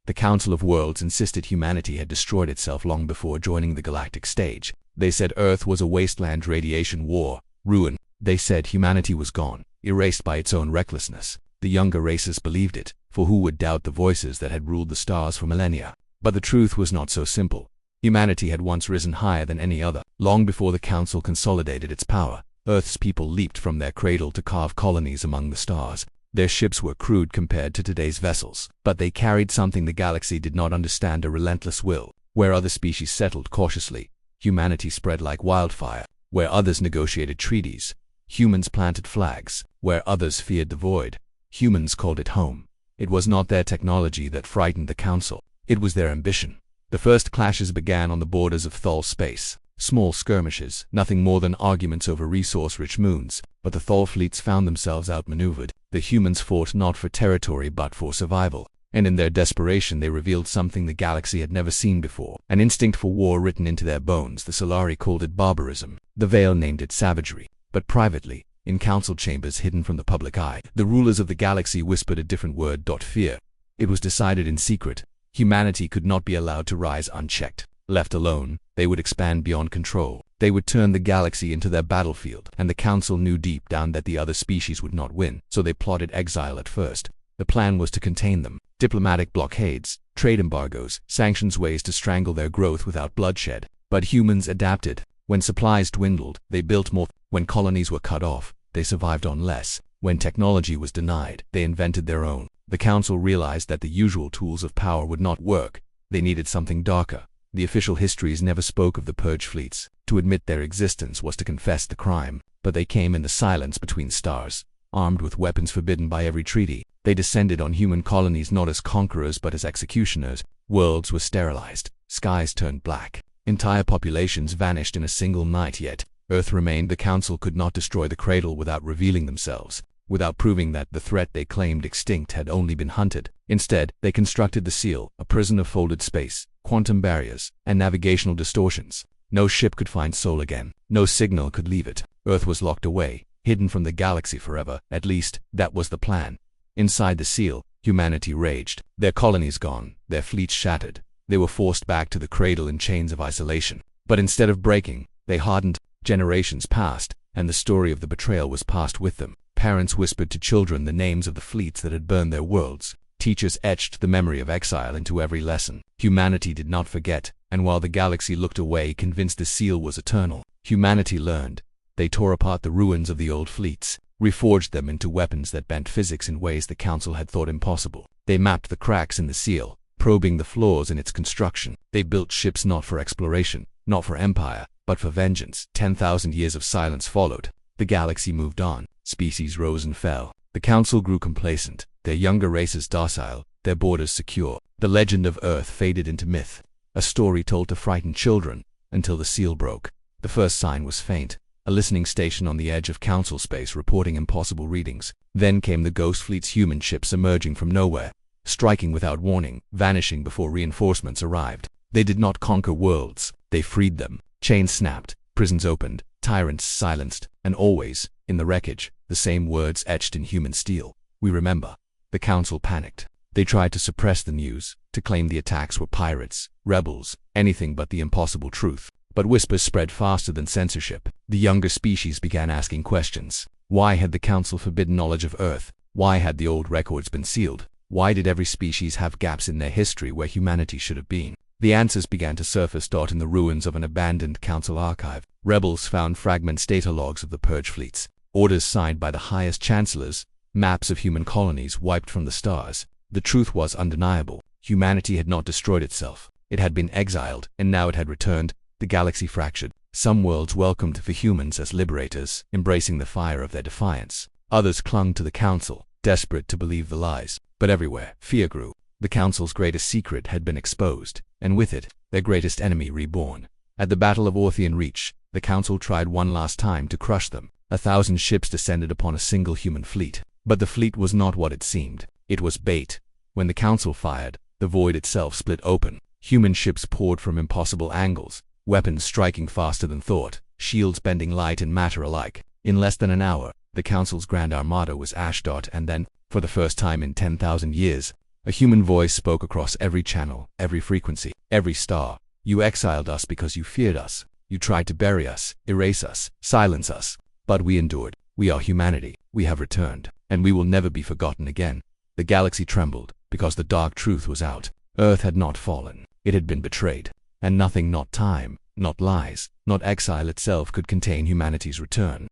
The Council of Worlds insisted humanity had destroyed itself long before joining the galactic stage. They said Earth was a wasteland, radiation, war, ruin. They said humanity was gone, erased by its own recklessness. The younger races believed it, for who would doubt the voices that had ruled the stars for millennia? But the truth was not so simple. Humanity had once risen higher than any other. Long before the Council consolidated its power, Earth's people leaped from their cradle to carve colonies among the stars. Their ships were crude compared to today's vessels, but they carried something the galaxy did not understand: a relentless will. Where other species settled cautiously, humanity spread like wildfire. Where others negotiated treaties, humans planted flags. Where others feared the void, humans called it home. It was not their technology that frightened the Council. It was their ambition. The first clashes began on the borders of Thal space. Small skirmishes, nothing more than arguments over resource-rich moons, but the Thal fleets found themselves outmaneuvered. The humans fought not for territory but for survival, and in their desperation they revealed something the galaxy had never seen before, an instinct for war written into their bones. The Solari called it barbarism. The Veil named it savagery. But privately, in council chambers hidden from the public eye, the rulers of the galaxy whispered a different word: fear. It was decided in secret. Humanity could not be allowed to rise unchecked. Left alone, they would expand beyond control. They would turn the galaxy into their battlefield, and the Council knew deep down that the other species would not win, so they plotted exile at first. The plan was to contain them. Diplomatic blockades, trade embargoes, sanctions, ways to strangle their growth without bloodshed. But humans adapted. When supplies dwindled, they built more. When colonies were cut off, they survived on less. When technology was denied, they invented their own. The Council realized that the usual tools of power would not work. They needed something darker. The official histories never spoke of the purge fleets. To admit their existence was to confess the crime. But they came in the silence between stars, armed with weapons forbidden by every treaty. They descended on human colonies not as conquerors but as executioners. Worlds were sterilized. Skies turned black. Entire populations vanished in a single night. Yet Earth remained. The Council could not destroy the cradle without revealing themselves, without proving that the threat they claimed extinct had only been hunted. Instead, they constructed the seal, a prison of folded space, quantum barriers, and navigational distortions. No ship could find Sol again. No signal could leave it. Earth was locked away, hidden from the galaxy forever. At least, that was the plan. Inside the seal, humanity raged. Their colonies gone, their fleets shattered. They were forced back to the cradle in chains of isolation. But instead of breaking, they hardened. Generations passed, and the story of the betrayal was passed with them. Parents whispered to children the names of the fleets that had burned their worlds. Teachers etched the memory of exile into every lesson. Humanity did not forget, and while the galaxy looked away, convinced the seal was eternal, humanity learned. They tore apart the ruins of the old fleets, reforged them into weapons that bent physics in ways the Council had thought impossible. They mapped the cracks in the seal, probing the flaws in its construction. They built ships not for exploration, not for empire, but for vengeance. 10,000 years of silence followed. The galaxy moved on. Species rose and fell. The Council grew complacent, their younger races docile, their borders secure. The legend of Earth faded into myth, a story told to frighten children, until the seal broke. The first sign was faint, a listening station on the edge of Council space reporting impossible readings. Then came the Ghost Fleet's human ships emerging from nowhere, striking without warning, vanishing before reinforcements arrived. They did not conquer worlds, they freed them. Chains snapped, prisons opened, tyrants silenced, and always, in the wreckage, the same words etched in human steel: "We remember." The Council panicked. They tried to suppress the news, to claim the attacks were pirates, rebels, anything but the impossible truth. But whispers spread faster than censorship. The younger species began asking questions. Why had the Council forbidden knowledge of Earth? Why had the old records been sealed? Why did every species have gaps in their history where humanity should have been? The answers began to surface. In the ruins of an abandoned Council archive, rebels found fragments, data logs of the purge fleets, orders signed by the highest chancellors, maps of human colonies wiped from the stars. The truth was undeniable. Humanity had not destroyed itself. It had been exiled, and now it had returned. The galaxy fractured. Some worlds welcomed the humans as liberators, embracing the fire of their defiance. Others clung to the Council, desperate to believe the lies. But everywhere, fear grew. The Council's greatest secret had been exposed, and with it, their greatest enemy reborn. At the Battle of Orthian Reach, the Council tried one last time to crush them. 1,000 ships descended upon a single human fleet. But the fleet was not what it seemed. It was bait. When the Council fired, the void itself split open. Human ships poured from impossible angles, weapons striking faster than thought, shields bending light and matter alike. In less than an hour, the Council's Grand Armada was ash. And then, for the first time in 10,000 years, A human voice spoke across every channel, every frequency, every star. You exiled us because you feared us. You tried to bury us, erase us, silence us. But we endured. We are humanity. We have returned. And we will never be forgotten again. The galaxy trembled, because the dark truth was out. Earth had not fallen. It had been betrayed. And nothing, not time, not lies, not exile itself could contain humanity's return.